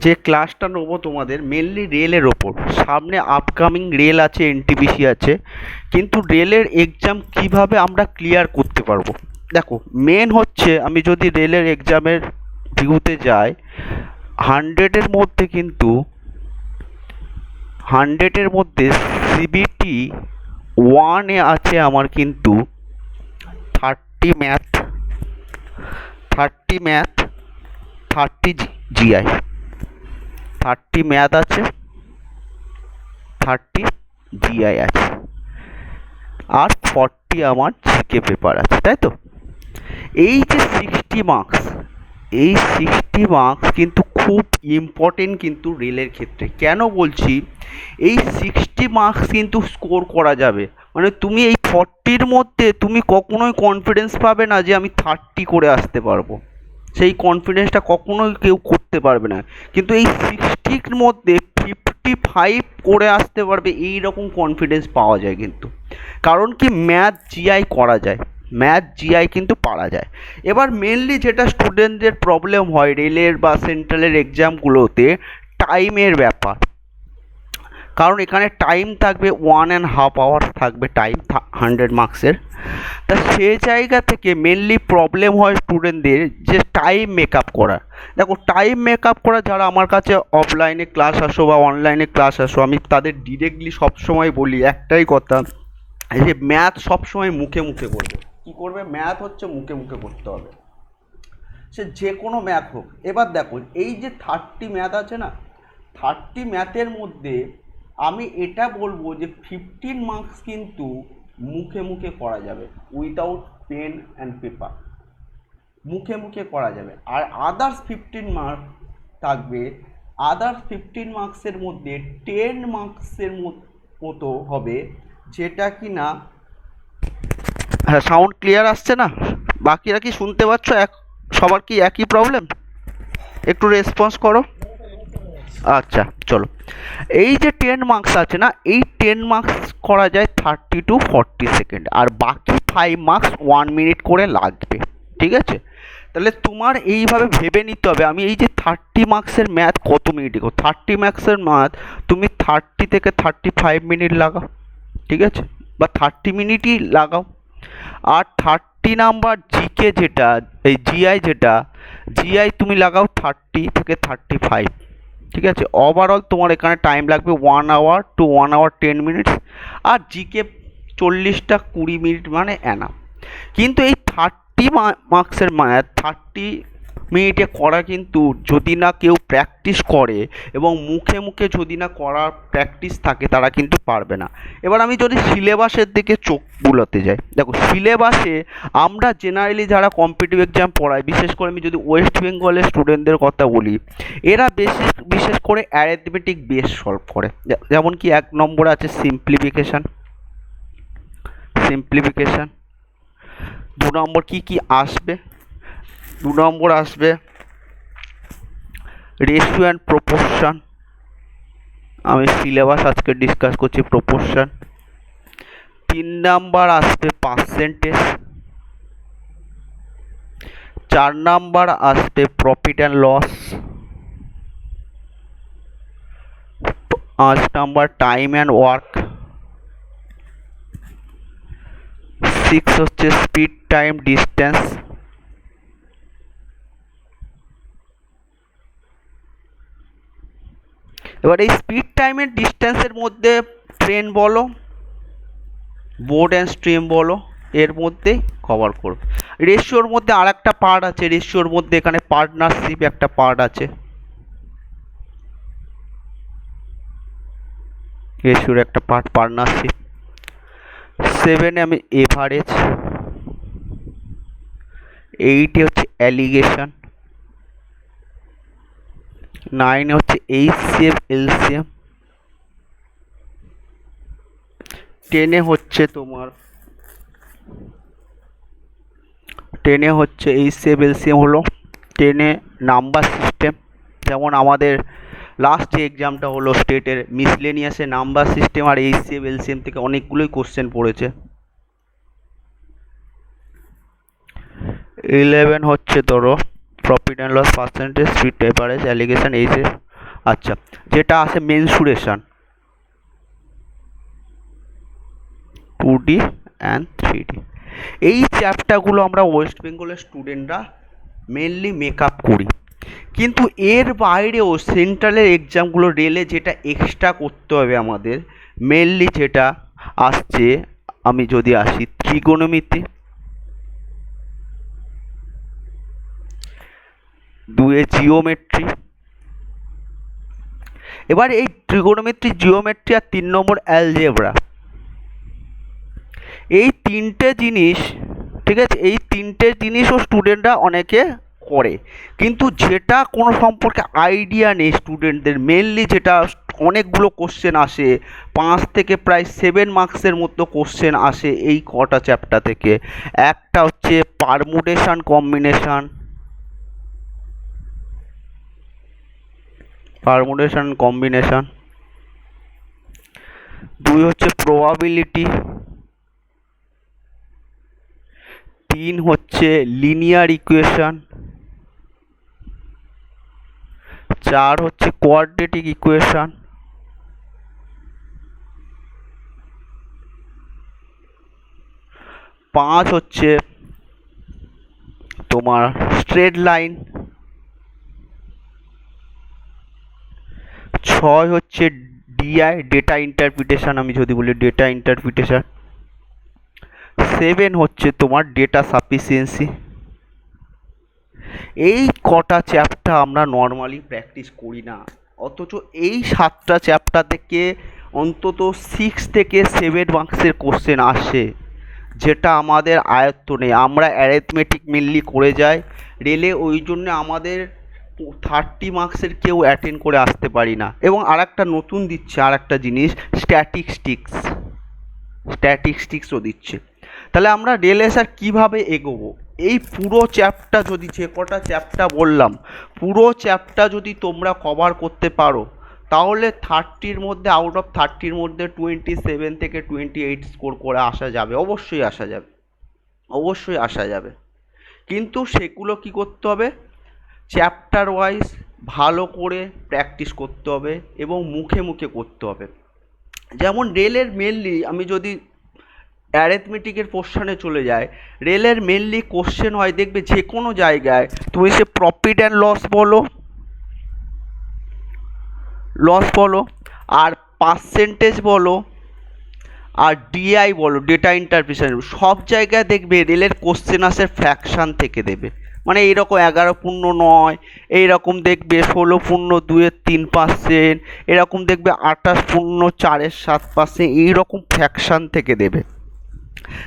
যে ক্লাসটা নেবো তোমাদের মেনলি রেলের ওপর। সামনে আপকামিং রেল আছে, এনটিপিসি আছে, কিন্তু রেলের এক্সাম কিভাবে আমরা ক্লিয়ার করতে পারবো। দেখো, মেন হচ্ছে আমি যদি রেলের এক্সামের ভিউতে যাই, হান্ড্রেডের মধ্যে সিবিটি ওয়ানে আছে আমার কিন্তু 30 ম্যাথ, 30 জিআই, 30 ম্যাথ আছে, 30 জিআই আছে, আর 40 আমার জিকে পেপার আছে, তাই তো। এই যে 60 মার্কস, এই 60 মার্কস কিন্তু খুব ইম্পর্টেন্ট কিন্তু রেলের ক্ষেত্রে। কেন বলছি, এই 60 মার্কস কিন্তু স্কোর করা যাবে, মানে তুমি এই 40-র মধ্যে তুমি কখনোই কনফিডেন্স পাবে না যে আমি 30 করে আসতে পারবো, সেই কনফিডেন্সটা কখনোই কেউ করতে পারবে না। কিন্তু এই 60-র মধ্যে 55 করে আসতে পারবে, এই রকম কনফিডেন্স পাওয়া যায় কিন্তু। কারণ কি, ম্যাথ জিআই করা যায়, ম্যাথ জিআই কিন্তু পারা যায়। এবার মেনলি যেটা স্টুডেন্টদের প্রবলেম হয় রেলের বা সেন্ট্রালের এক্সামগুলোতে, টাইমের ব্যাপার। কারণ এখানে টাইম থাকবে 1.5 আওয়ার থাকবে টাইম 100 মার্কসের। তা সে জায়গা থেকে মেনলি প্রবলেম হয় স্টুডেন্টদের যে টাইম মেকআপ করা। দেখো, টাইম মেকআপ করা, যারা আমার কাছে অফলাইনে ক্লাস আসো বা অনলাইনে ক্লাস আসো, আমি তাদের ডিরেক্টলি সবসময় বলি একটাই কথা, যে ম্যাথ সবসময় মুখে মুখে করবে। কী করবে, ম্যাথ হচ্ছে মুখে মুখে করতে হবে, সে যে কোনো ম্যাথ হোক। এবার দেখো, এই যে 30 ম্যাথ আছে না, 30 ম্যাথের মধ্যে আমি এটা বলবো যে 15 মার্কস কিন্তু মুখে মুখে করা যাবে, উইদাউট পেন অ্যান্ড পেপার, মুখে মুখে করা যাবে। আর আদার্স 15 মার্ক থাকবে, আদার্স 15 মার্কসের মধ্যে 10 মার্কসের মতো হবে, যেটা কি না, হ্যাঁ, সাউন্ড ক্লিয়ার আসছে না? বাকিরা কি শুনতে পাচ্ছ? সবার কি একই প্রবলেম? একটু রেসপন্স করো। আচ্ছা, চলো। এই যে 10 মার্কস আছে না, এই 10 মার্কস করা যায় 30 to 40 সেকেন্ড, আর বাকি 5 মার্কস 1 মিনিট করে লাগবে, ঠিক আছে। তাহলে তোমার এইভাবে ভেবে নিতে হবে, আমি এই যে 30 মার্কসের ম্যাথ কত মিনিটে করো। 30 মার্কসের ম্যাথ তুমি 30 থেকে 35 মিনিট লাগাও, ঠিক আছে, বা 30 মিনিটই লাগাও। আর 30 নাম্বার জিকে যেটা, এই জিআই যেটা, জিআই তুমি লাগাও 30 থেকে 35, ঠিক আছে। ওভারঅল তোমার এখানে টাইম লাগবে 1 আওয়ার টু 1 আওয়ার 10 মিনিটস, আর জিকে 40টা 20 মিনিট মানে এনাফ। কিন্তু এই 30 মার্কসের ম্যাথ 30 মিনিটে করা কিন্তু যদি না কেউ প্র্যাকটিস করে এবং মুখে মুখে যদি না করার প্র্যাকটিস থাকে, তারা কিন্তু পারবে না। এবার আমি যদি সিলেবাসের দিকে চোখ বুলাতে যাই, দেখো সিলেবাসে আমরা জেনারেলি যারা কম্পিটিটিভ এক্সাম পড়াই, বিশেষ করে আমি যদি ওয়েস্ট বেঙ্গলের স্টুডেন্টদের কথা বলি, এরা বিশেষ করে অ্যারিথমেটিক বেস সলভ করে। যেমন কি 1 নম্বরে আছে সিম্পলিফিকেশান, 2 নম্বর কি আসবে, 2 নম্বর আসবে রেশিও অ্যান্ড প্রপোর্শন, আমি সিলেবাস আজকে ডিসকাস করছি প্রপোর্শন। 3 নাম্বার আসবে পার্সেন্টেজ, 4 নাম্বার আসবে profit and loss, 5 number time and work, 6 হচ্ছে স্পিড টাইম ডিস্টেন্স, এবার এই স্পিড টাইমের ডিস্টেন্সের মধ্যে ট্রেন বলো, বোর্ড অ্যান্ড স্ট্রিম বলো, এর মধ্যেই কভার করো। রেশিওর মধ্যে আর একটা পার্ট আছে, রেশিওর মধ্যে এখানে পার্টনারশিপ একটা পার্ট আছে, রেশিওর একটা পার্ট পার্টনারশিপ। 7 আমি এভারেজ, 8 হচ্ছে অ্যালিগেশন, 9 হচ্ছে এইচসিএফ এলসিএম, 10 হচ্ছে তোমার, 10 হচ্ছে এইচসিএফ এলসিএম হলো 10 নাম্বার সিস্টেম। যেমন আমাদের লাস্ট যে এক্সামটা হলো স্টেটের মিসলেনিয়াসে নাম্বার সিস্টেম আর এইচসিএফ এলসিএম থেকে অনেকগুলোই কোশ্চেন পড়েছে। 11 হচ্ছে ধরো profit and loss percentage, speed, average, alligation, এই যে আচ্ছা যেটা আছে মেনসুরেশন 2D অ্যান্ড 3D, এই চ্যাপ্টারগুলো আমরা ওয়েস্ট বেঙ্গলের স্টুডেন্টরা মেনলি মেকআপ করি। কিন্তু এর বাইরেও সেন্ট্রালের এক্সামগুলো রেলে যেটা এক্সট্রা করতে হবে আমাদের মেনলি যেটা আসছে, আমি যদি আসি ত্রিগোণমিতি, 2 জিওমেট্রি, এবার এই ত্রিগোণমিতি, জিওমেট্রি আর 3 নম্বর অ্যালজেব্রা, এই তিনটে জিনিস, ঠিক আছে, এই তিনটে জিনিসও স্টুডেন্টরা অনেকে করে, কিন্তু যেটা কোনো সম্পর্কে আইডিয়া নেই স্টুডেন্টদের, মেনলি যেটা অনেকগুলো কোশ্চেন আসে 5 থেকে প্রায় 7 মার্কসের মতো কোশ্চেন আসে এই কটা চ্যাপ্টার থেকে। একটা হচ্ছে পারমুটেশন কম্বিনেশন, পারমুটেশন কম্বিনেশন, 2 হচ্ছে প্রবাবিলিটি, 3 হচ্ছে লিনিয়ার ইকুয়েশন, 4 হচ্ছে কোয়াড্রেটিক ইকুয়েশন, 5 হচ্ছে তোমার স্ট্রেট লাইন, 6 হচ্ছে ডিআই, ডেটা ইন্টারপ্রিটেশন, আমি যদি বলি ডেটা ইন্টারপ্রিটেশন, 7 হচ্ছে তোমার ডেটা সাফিসিয়েন্সি। এই কটা চ্যাপ্টার আমরা নর্মালি প্র্যাকটিস করি না, অথচ এই 7টা চ্যাপ্টার থেকে অন্তত 6 থেকে 7 মার্কসের কোশ্চেন আসে, যেটা আমাদের আয়ত্ত নেই। আমরা অ্যারিথমেটিক মেনলি করে যাই রেলে, ওই জন্য আমাদের 30 মার্কসের কেউ অ্যাটেন্ড করে আসতে পারি না। এবং আরেকটা নতুন দিচ্ছে, আরেকটা জিনিস স্ট্যাটিস্টিক্সও দিচ্ছে। তাহলে আমরা রেলে স্যার কীভাবে এগোবো? এই পুরো চ্যাপ্টার যদি, যে কটা চ্যাপ্টার বললাম, পুরো চ্যাপ্টার যদি তোমরা কভার করতে পারো, তাহলে 30-র মধ্যে, আউট অফ 30-র মধ্যে 27 থেকে 28 স্কোর করে আসা যাবে, অবশ্যই আসা যাবে, অবশ্যই আসা যাবে। কিন্তু সেগুলো কি করতে হবে? চ্যাপ্টার ওয়াইজ ভালো করে প্র্যাকটিস করতে হবে এবং মুখে মুখে করতে হবে। যেমন রেলের মেনলি, আমি যদি অ্যারিথমেটিকের পোর্শনে চলে যায়, রেলের মেনলি কোশ্চেন হয়, দেখবে যে কোনো জায়গায় তুমি সে প্রফিট অ্যান্ড লস বলো আর পার্সেন্টেজ বলো আর ডিআই বলো, ডেটা ইন্টারপ্রিটেশন, সব জায়গায় দেখবে রেলের কোশ্চেন আসে ফ্র্যাকশান থেকে দেবে, মানে এইরকম 11.9, এইরকম দেখবে 16.2-3%, এরকম দেখবে 28.4-7%, এইরকম ফ্র্যাকশান থেকে দেবে।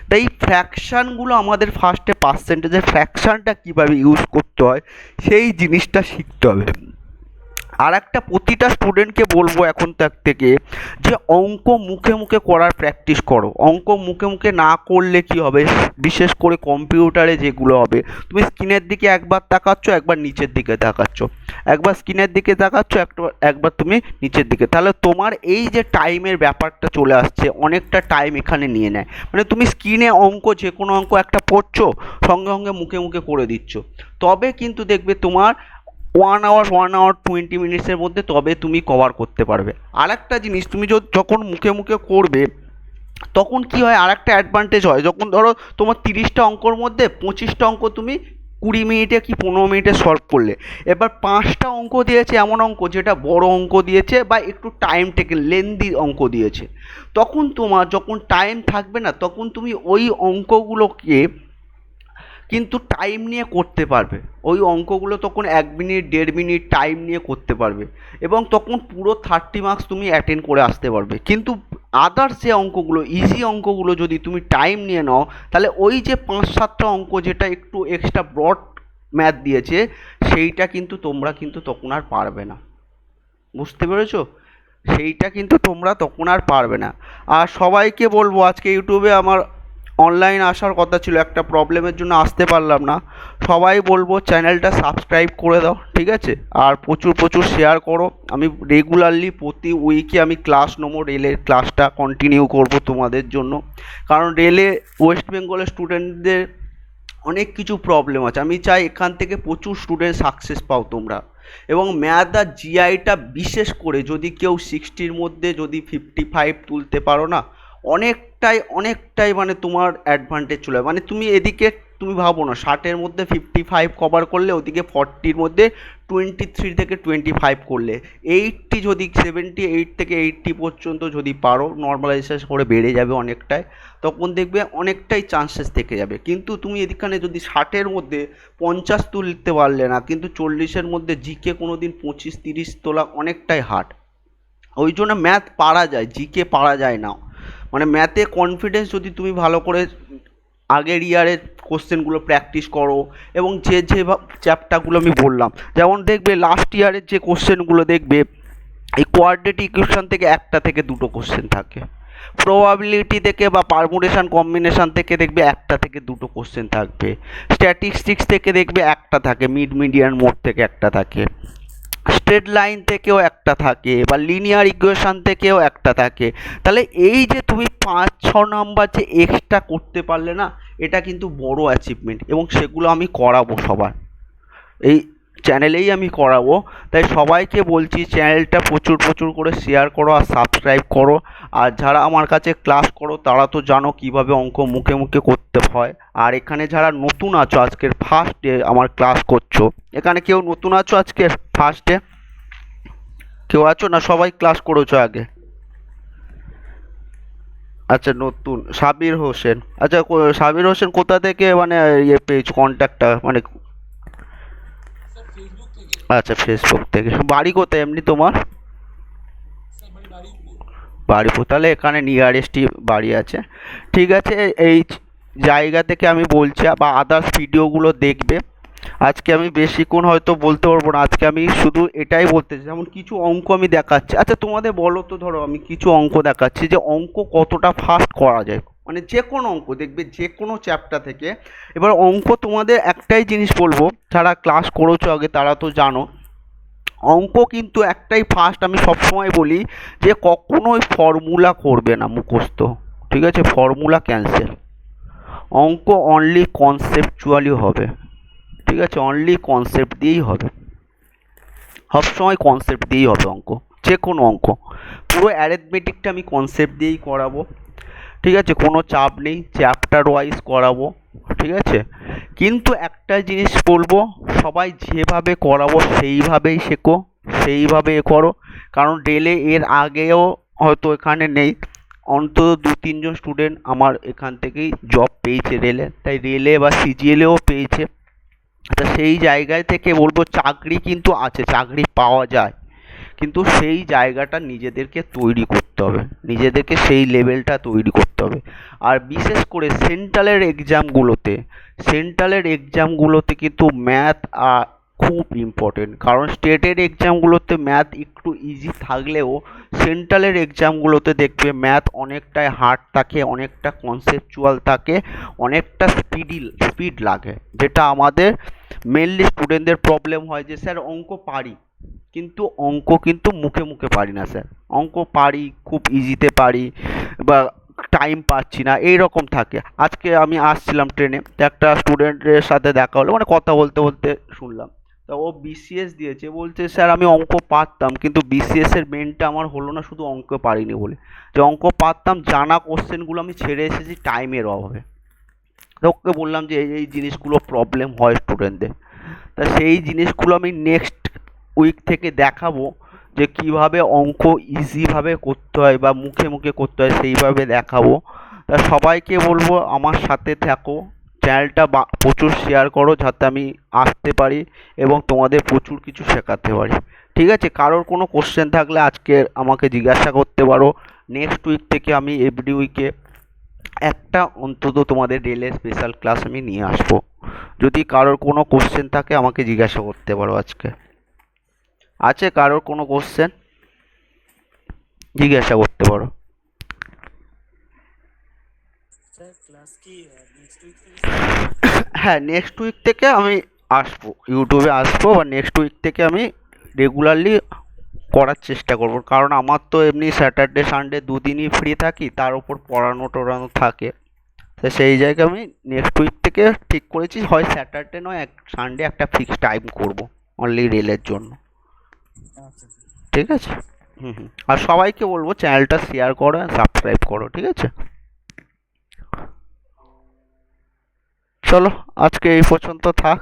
তাই এই ফ্র্যাকশানগুলো আমাদের ফার্স্টে, পার্সেন্টেজের ফ্র্যাকশানটা কীভাবে ইউজ করতে হয় সেই জিনিসটা শিখতে হবে। আর একটা, প্রতিটা স্টুডেন্টকে বলবো এখন থেকে যে অঙ্ক মুখে মুখে করার প্র্যাকটিস করো। অঙ্ক মুখে মুখে না করলে কি হবে, বিশেষ করে কম্পিউটারে যেগুলো হবে, তুমি স্ক্রিনের দিকে একবার তাকাচ্ছ, একবার নিচের দিকে তাকাচ্ছ, একবার স্ক্রিনের দিকে তাকাচ্ছ, একবার তুমি নিচের দিকে, তাহলে তোমার এই যে টাইমের ব্যাপারটা চলে আসছে, অনেকটা টাইম এখানে নিয়ে নেয়। মানে তুমি স্ক্রিনে অঙ্ক, যে কোনো অঙ্ক একটা পড়ছো, সঙ্গে সঙ্গে মুখে মুখে করে দিচ্ছ, তবে কিন্তু দেখবে তোমার 1 আওয়ার 20 মিনিটসের মধ্যে তবে তুমি কভার করতে পারবে। আর একটা জিনিস, তুমি যখন মুখে মুখে করবে, তখন কি হয়, আর একটা অ্যাডভান্টেজ হয়, যখন ধরো তোমার 30টা অঙ্কর মধ্যে 25টা অঙ্ক তুমি 20 মিনিটে কি 15 মিনিটে সলভ করলে, এবার 5টা অঙ্ক দিয়েছে, এমন অঙ্ক যেটা বড় অঙ্ক দিয়েছে বা একটু টাইম টেকেন লেন্দি অঙ্ক দিয়েছে, তখন তোমার যখন টাইম থাকবে না, তখন তুমি ওই অঙ্কগুলোকে কিন্তু টাইম নিয়ে করতে পারবে। ওই অঙ্কগুলো তখন 1 মিনিট 1.5 মিনিট টাইম নিয়ে করতে পারবে, এবং তখন পুরো 30 মার্কস তুমি অ্যাটেন্ড করে আসতে পারবে। কিন্তু আদার্স যে অঙ্কগুলো, ইজি অঙ্কগুলো যদি তুমি টাইম নিয়ে নাও, তাহলে ওই যে 5-7টা অঙ্ক যেটা একটু এক্সট্রা ব্রড ম্যাথ দিয়েছে, সেইটা কিন্তু তোমরা কিন্তু তখন আর পারবে না। বুঝতে পেরেছো? সেইটা কিন্তু তোমরা তখন আর পারবে না। আর সবাইকে বলবো, আজকে ইউটিউবে আমার অনলাইন আসার কথা ছিল, একটা প্রবলেমের জন্য আসতে পারলাম না। সবাই বলবো চ্যানেলটা সাবস্ক্রাইব করে দাও, ঠিক আছে? আর প্রচুর প্রচুর শেয়ার করো। আমি রেগুলারলি প্রতি উইকে আমি ক্লাস নেবো, রেলের ক্লাসটা কন্টিনিউ করব তোমাদের জন্য, কারণ রেলে ওয়েস্ট বেঙ্গলের স্টুডেন্টদের অনেক কিছু প্রবলেম আছে। আমি চাই এখান থেকে প্রচুর স্টুডেন্ট সাকসেস পাও তোমরা। এবং ম্যাথ আর জিআইটা বিশেষ করে যদি কেউ 60-র মধ্যে যদি 55 তুলতে পারো না, অনেকটাই মানে তোমার অ্যাডভান্টেজ চলে যাবে। মানে তুমি এদিকে তুমি ভাবো না 60-এর মধ্যে 55 কভার করলে, ওদিকে 40-র মধ্যে 23 থেকে 25 করলে, 80 যদি 78 থেকে 80 পর্যন্ত যদি পারো, নর্মালাইজেশন করে বেড়ে যাবে অনেকটাই, তখন দেখবে অনেকটাই চান্সেস থেকে যাবে। কিন্তু তুমি এখানে যদি 60-এর মধ্যে 50 তুলতে পারলে না, কিন্তু 40-এর মধ্যে জিকে কোনো দিন 25-30 তোলা অনেকটাই হার্ড। ওই জন্য ম্যাথ পারা যায়, জিকে পারা যায় না। মানে ম্যাথে কনফিডেন্স যদি তুমি ভালো করে আগের ইয়ারের কোশ্চেনগুলো প্র্যাকটিস করো, এবং যে চ্যাপ্টারগুলো আমি বললাম, যেমন দেখবে লাস্ট ইয়ারের যে কোশ্চেনগুলো দেখবে, এই কোয়াড্রেটিক ইকুয়েশন থেকে একটা থেকে দুটো কোশ্চেন থাকে, প্রবাবিলিটি থেকে বা পারমুটেশন কম্বিনেশন থেকে দেখবে একটা থেকে দুটো কোশ্চেন থাকবে, স্ট্যাটিস্টিক্স থেকে দেখবে একটা থাকে, মিডিয়ান মোড থেকে একটা থাকে, স্ট্রেট লাইন থেকেও একটা থাকে, বা লিনিয়ার ইকুয়েশন থেকেও একটা থাকে। তাহলে এই যে তুমি 5-6 নাম্বার যে এক্সট্রা করতে পারলে না, এটা কিন্তু বড় অ্যাচিভমেন্ট, এবং সেগুলো আমি করাবো সবার এই চ্যানেলেই আমি করাবো। তাই সবাইকে বলছি চ্যানেলটা প্রচুর করে শেয়ার করো আর সাবস্ক্রাইব করো। আর যারা আমার কাছে ক্লাস করো তারা তো জানো কিভাবে অঙ্ক মুখে মুখে করতে হয়। আর এখানে যারা নতুন আছো, আজকের ফার্স্ট ডে আমার ক্লাস করছো, এখানে কেউ নতুন আছো আজকের ফার্স্ট ডে? কেউ আছো না সবাই ক্লাস করেছো আগে? আচ্ছা, নতুন সাবির হোসেন। আচ্ছা, সাবির হোসেন কোথা থেকে মানে ইয়ে পেয়েছো কন্ট্যাক্টটা, মানে? আচ্ছা, ফেসবুক থেকে। বাড়ি কোথায় এমনি তোমার? বাড়িপুর। তাহলে এখানে নিয়ারেস্টই বাড়ি আছে। ঠিক আছে, এই জায়গা থেকে আমি বলছি, বা আদার্স ভিডিওগুলো দেখবে। আজকে আমি বেশিক্ষণ হয়তো বলতে পারবো না, আজকে আমি শুধু এটাই বলতে চাই, যেমন কিছু অঙ্ক আমি দেখাচ্ছি। আচ্ছা, তোমাদের বলো তো, ধরো আমি কিছু অঙ্ক দেখাচ্ছি যে অঙ্ক কতটা ফাস্ট করা যায়, মানে যে কোনো অঙ্ক দেখবে, যে কোনো চ্যাপ্টার থেকে। এবার অঙ্ক তোমাদের একটাই জিনিস বলবো, যারা ক্লাস করেছো আগে তারা তো জানো, অঙ্ক কিন্তু একটাই ফার্স্ট আমি সবসময় বলি যে কখনোই ফর্মুলা করবে না মুখস্থ, ঠিক আছে? Formula cancel. অঙ্ক অনলি কনসেপচুয়ালি হবে, ঠিক আছে? অনলি কনসেপ্ট দিয়েই হবে, সবসময় কনসেপ্ট দিয়েই হবে অঙ্ক, যে কোনো অঙ্ক। পুরো অ্যারিথমেটিকটা আমি কনসেপ্ট দিয়েই করাবো, ঠিক আছে? কোনো চাপ নেই, চ্যাপ্টার ওয়াইজ করাবো, ঠিক আছে? কিন্তু একটা জিনিস বলবো, সবাই যেভাবে করাবো সেইভাবেই শেখো, সেইভাবে এ করো। কারণ রেলে এর আগেও হয়তো এখানে নেই, অন্তত 2-3 জন স্টুডেন্ট আমার এখান থেকেই জব পেয়েছে রেলে, তাই রেলে বা সিজিএলেও পেয়েছে। তা সেই জায়গায় থেকে বলবো চাকরি কিন্তু আছে, চাকরি পাওয়া যায়, কিন্তু সেই জায়গাটা নিজেদেরকে তৈরি করতে হবে, নিজেদেরকে সেই লেভেলটা তৈরি করতে হবে। আর বিশেষ করে সেন্ট্রালের এক্সামগুলোতে কিন্তু ম্যাথ খুব ইম্পর্টেন্ট। কারণ স্টেটের এক্সামগুলোতে ম্যাথ একটু ইজি থাকলেও সেন্ট্রালের এক্সামগুলোতে দেখবে ম্যাথ অনেকটাই হার্ড থাকে, অনেকটা কনসেপচুয়াল থাকে, অনেকটা স্পিড লাগে, যেটা আমাদের মেনলি স্টুডেন্টদের প্রবলেম হয় যে স্যার অঙ্ক পারি, কিন্তু অঙ্ক কিন্তু মুখে মুখে পারি না স্যার, অঙ্ক পারি খুব ইজিতে পারি, বা টাইম পাচ্ছি না, এই রকম থাকে। আজকে আমি আসছিলাম ট্রেনে, তো একটা স্টুডেন্টের সাথে দেখা হলো, মানে কথা বলতে বলতে শুনলাম, তা ও বিসিএস দিয়েছে, বলছে স্যার আমি অঙ্ক পারতাম, কিন্তু বিসিএস এর মেনটা আমার হলো না, শুধু অঙ্ক পারিনি বলে। যে অঙ্ক পারতাম, জানা কোশ্চেনগুলো আমি ছেড়ে এসেছি টাইমের অভাবে। তো ওকে বললাম যে এই এই জিনিসগুলো প্রবলেম হয় স্টুডেন্টদের। তা সেই জিনিসগুলো আমি নেক্সট উইক থেকে দেখাবো, যে কিভাবে অঙ্ক ইজিভাবে করতে হয় বা মুখে মুখে করতে হয় সেইভাবে দেখাবো। তা সবাইকে বলবো আমার সাথে থাকো, চ্যানেলটা প্রচুর শেয়ার করো, যাতে আমি আসতে পারি এবং তোমাদের প্রচুর কিছু শেখাতে পারি, ঠিক আছে? কারোর কোনো কোশ্চেন থাকলে আজকে আমাকে জিজ্ঞাসা করতে পারো। নেক্সট উইক থেকে আমি এভরি উইকে একটা অন্তত তোমাদের রেলের স্পেশাল ক্লাস আমি নিয়ে আসবো। যদি কারোর কোনো কোশ্চেন থাকে আমাকে জিজ্ঞাসা করতে পারো। আজকে আছে কারোর কোনো কোশ্চেন, জিজ্ঞাসা করতে পারো। হ্যাঁ, নেক্সট উইক থেকে আমি আসবো, ইউটিউবে আসবো, বা নেক্সট উইক থেকে আমি রেগুলারলি করার চেষ্টা করবো। কারণ আমার তো এমনি স্যাটারডে সানডে দুদিনই ফ্রি থাকি, তার উপর পড়ানো টড়ানো থাকে, তো সেই জায়গায় আমি নেক্সট উইক থেকে ঠিক করেছি, হয় স্যাটারডে নয় সানডে একটা ফিক্সড টাইম করব অনলি রেলের জন্য। আচ্ছা আচ্ছা। ঠিক আছে। হুম হুম। আর সবাইকে বলবো চ্যানেলটা শেয়ার করো, সাবস্ক্রাইব করো, ঠিক আছে। চলো, আজকে এই পর্যন্ত থাক।